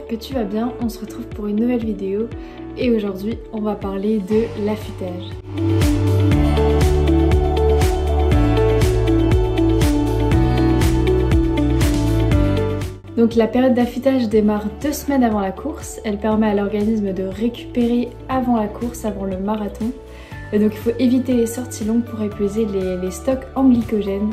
que tu vas bien, on se retrouve pour une nouvelle vidéo et aujourd'hui on va parler de l'affûtage. Donc la période d'affûtage démarre 2 semaines avant la course, elle permet à l'organisme de récupérer avant la course, avant le marathon. Et donc il faut éviter les sorties longues pour épuiser les stocks en glycogène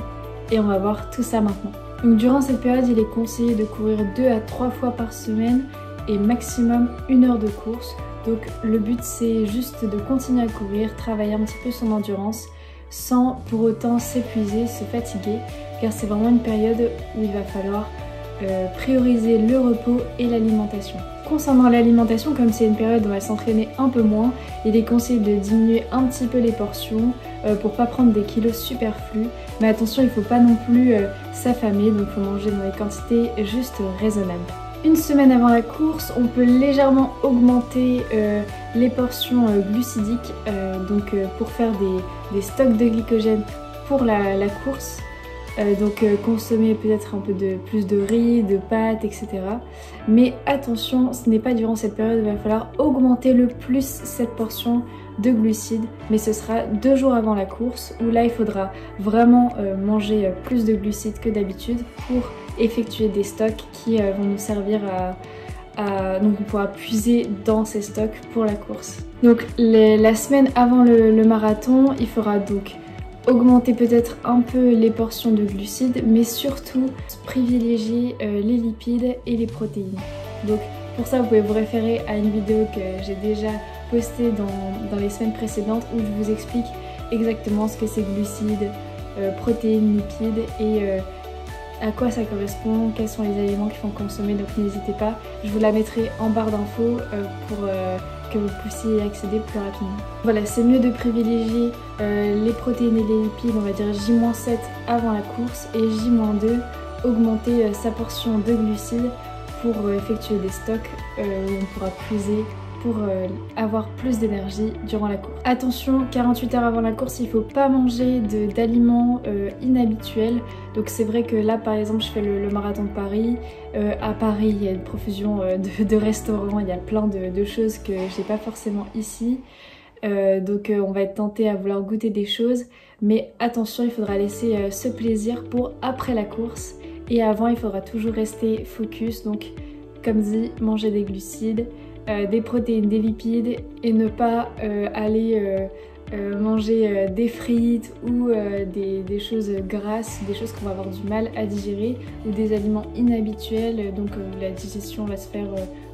et on va voir tout ça maintenant. Donc durant cette période, il est conseillé de courir 2 à 3 fois par semaine et maximum 1 heure de course. Donc le but c'est juste de continuer à courir, travailler un petit peu son endurance sans pour autant s'épuiser, se fatiguer, car c'est vraiment une période où il va falloir prioriser le repos et l'alimentation. Concernant l'alimentation, comme c'est une période où on va s'entraîner un peu moins, il est conseillé de diminuer un petit peu les portions pour pas prendre des kilos superflus. Mais attention, il ne faut pas non plus s'affamer, donc il faut manger dans des quantités juste raisonnables. Une semaine avant la course, on peut légèrement augmenter les portions glucidiques pour faire des stocks de glycogène pour la course. Consommer peut-être un peu plus de riz, de pâtes, etc. Mais attention, ce n'est pas durant cette période où il va falloir augmenter le plus cette portion de glucides, mais ce sera 2 jours avant la course où là il faudra vraiment manger plus de glucides que d'habitude pour effectuer des stocks qui vont nous servir donc on pourra puiser dans ces stocks pour la course. Donc la semaine avant le marathon, il faudra donc augmenter peut-être un peu les portions de glucides, mais surtout privilégier les lipides et les protéines. Donc pour ça vous pouvez vous référer à une vidéo que j'ai déjà postée dans les semaines précédentes où je vous explique exactement ce que c'est glucides, protéines, lipides et à quoi ça correspond, quels sont les aliments qu'il faut consommer, donc n'hésitez pas, je vous la mettrai en barre d'infos pour que vous puissiez y accéder plus rapidement. Voilà, c'est mieux de privilégier les protéines et les lipides, on va dire J-7 avant la course et J-2 augmenter sa portion de glucides pour effectuer des stocks où on pourra puiser pour avoir plus d'énergie durant la course. Attention, 48 heures avant la course, il ne faut pas manger d'aliments inhabituels. Donc c'est vrai que là par exemple je fais le marathon de Paris. À Paris il y a une profusion de restaurants, il y a plein de choses que j'ai pas forcément ici. On va être tenté à vouloir goûter des choses. Mais attention, il faudra laisser ce plaisir pour après la course. Et avant il faudra toujours rester focus. Donc comme dit, manger des glucides, des protéines, des lipides et ne pas aller manger des frites ou des choses grasses, des choses qu'on va avoir du mal à digérer ou des aliments inhabituels, donc la digestion va se faire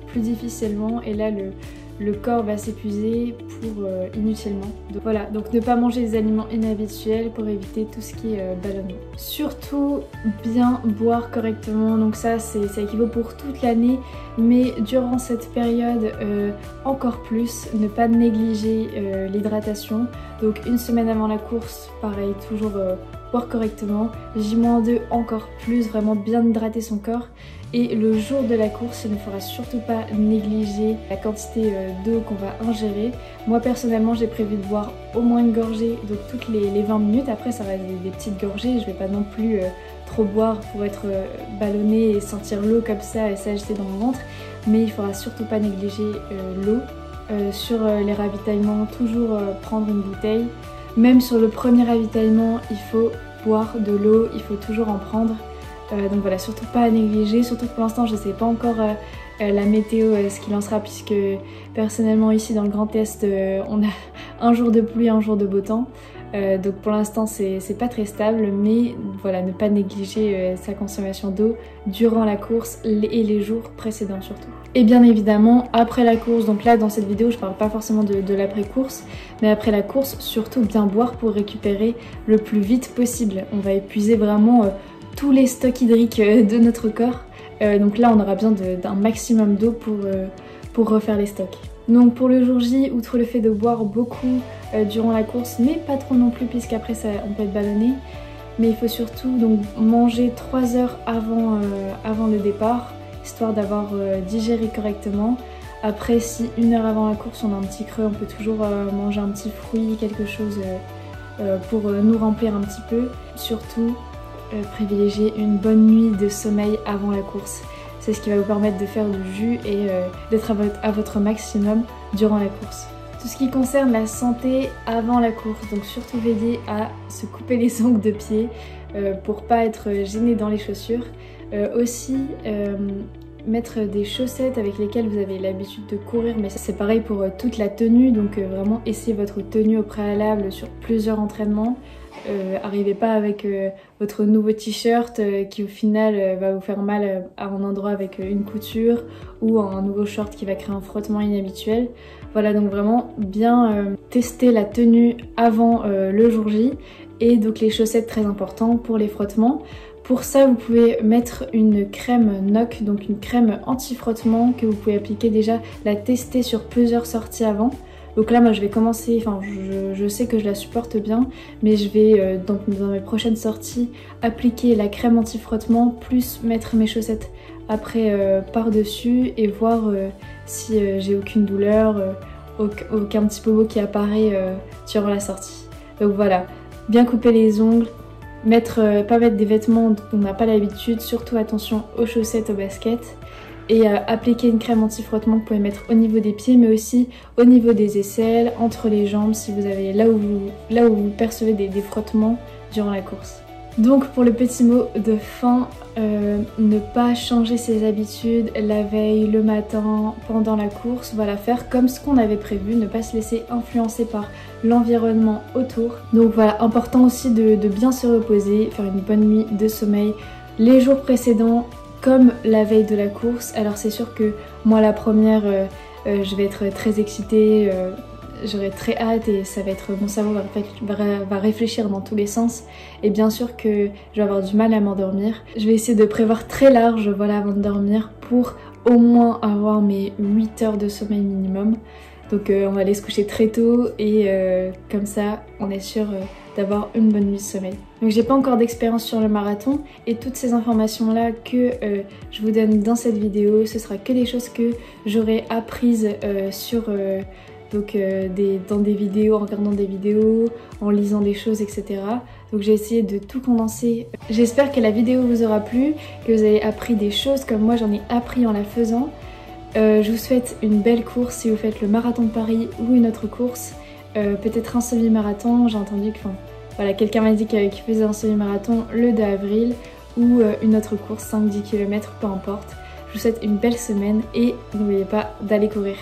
plus difficilement et là le corps va s'épuiser pour inutilement. Donc voilà, donc ne pas manger des aliments inhabituels pour éviter tout ce qui est ballonnement. Surtout bien boire correctement, donc ça équivaut pour toute l'année, mais durant cette période encore plus, ne pas négliger l'hydratation. Donc une semaine avant la course, pareil, toujours boire correctement, J-2 encore plus, vraiment bien hydrater son corps. Et le jour de la course, il ne faudra surtout pas négliger la quantité d'eau qu'on va ingérer. Moi personnellement, j'ai prévu de boire au moins une gorgée donc toutes les 20 minutes. Après ça va être des petites gorgées, je vais pas non plus trop boire pour être ballonnée et sentir l'eau comme ça et s'agiter dans mon ventre. Mais il faudra surtout pas négliger l'eau. Sur les ravitaillements, toujours prendre une bouteille. Même sur le premier ravitaillement, il faut boire de l'eau, il faut toujours en prendre. Donc voilà, surtout pas à négliger, surtout que pour l'instant je sais pas encore la météo, ce qu'il en sera, puisque personnellement ici dans le Grand Est on a un jour de pluie, un jour de beau temps. Donc pour l'instant c'est pas très stable, mais voilà, ne pas négliger sa consommation d'eau durant la course et les jours précédents surtout. Et bien évidemment après la course, donc là dans cette vidéo je parle pas forcément de l'après-course, mais après la course surtout bien boire pour récupérer le plus vite possible. On va épuiser vraiment tous les stocks hydriques de notre corps, donc là on aura besoin d'un maximum d'eau pour refaire les stocks. Donc pour le jour J, outre le fait de boire beaucoup durant la course, mais pas trop non plus puisqu'après on peut être ballonné, mais il faut surtout donc manger 3 heures avant le départ, histoire d'avoir digéré correctement. Après, si 1 heure avant la course on a un petit creux, on peut toujours manger un petit fruit, quelque chose pour nous remplir un petit peu. Surtout privilégier une bonne nuit de sommeil avant la course. c'est ce qui va vous permettre de faire du jus et d'être à votre maximum durant la course. Tout ce qui concerne la santé avant la course, donc surtout veillez à se couper les ongles de pied pour pas être gêné dans les chaussures. Aussi mettre des chaussettes avec lesquelles vous avez l'habitude de courir, mais c'est pareil pour toute la tenue, donc vraiment essayez votre tenue au préalable sur plusieurs entraînements. Arrivez pas avec votre nouveau t-shirt qui au final va vous faire mal à un endroit avec une couture, ou un nouveau short qui va créer un frottement inhabituel. Voilà, donc vraiment bien tester la tenue avant le jour J, et donc les chaussettes très important pour les frottements. Pour ça, vous pouvez mettre une crème NOC, donc une crème anti-frottement que vous pouvez appliquer déjà, la tester sur plusieurs sorties avant. Donc là, moi je vais commencer, enfin je sais que je la supporte bien, mais je vais dans mes prochaines sorties appliquer la crème anti-frottement plus mettre mes chaussettes après par-dessus et voir si j'ai aucune douleur, aucun petit bobo qui apparaît durant la sortie. Donc voilà, bien couper les ongles. Pas mettre des vêtements dont on n'a pas l'habitude, surtout attention aux chaussettes, aux baskets, et appliquer une crème anti-frottement que vous pouvez mettre au niveau des pieds, mais aussi au niveau des aisselles, entre les jambes, si vous avez là où vous percevez des frottements durant la course. Donc pour le petit mot de fin, ne pas changer ses habitudes la veille, le matin, pendant la course. Voilà, faire comme ce qu'on avait prévu, ne pas se laisser influencer par l'environnement autour. Donc voilà, important aussi de bien se reposer, faire une bonne nuit de sommeil les jours précédents comme la veille de la course. Alors c'est sûr que moi la première, je vais être très excitée, j'aurai très hâte et ça va être, mon cerveau va réfléchir dans tous les sens, et bien sûr que je vais avoir du mal à m'endormir. Je vais essayer de prévoir très large, voilà, avant de dormir pour au moins avoir mes 8 heures de sommeil minimum. Donc on va aller se coucher très tôt et comme ça on est sûr d'avoir une bonne nuit de sommeil. Donc j'ai pas encore d'expérience sur le marathon et toutes ces informations là que je vous donne dans cette vidéo, ce sera que des choses que j'aurai apprises dans des vidéos, en regardant des vidéos, en lisant des choses, etc. Donc j'ai essayé de tout condenser. J'espère que la vidéo vous aura plu, que vous avez appris des choses comme moi j'en ai appris en la faisant. Je vous souhaite une belle course si vous faites le marathon de Paris ou une autre course. Peut-être un semi-marathon, j'ai entendu que voilà, quelqu'un m'a dit qu'il faisait un semi-marathon le 2 avril ou une autre course, 5-10 km, peu importe. Je vous souhaite une belle semaine et n'oubliez pas d'aller courir.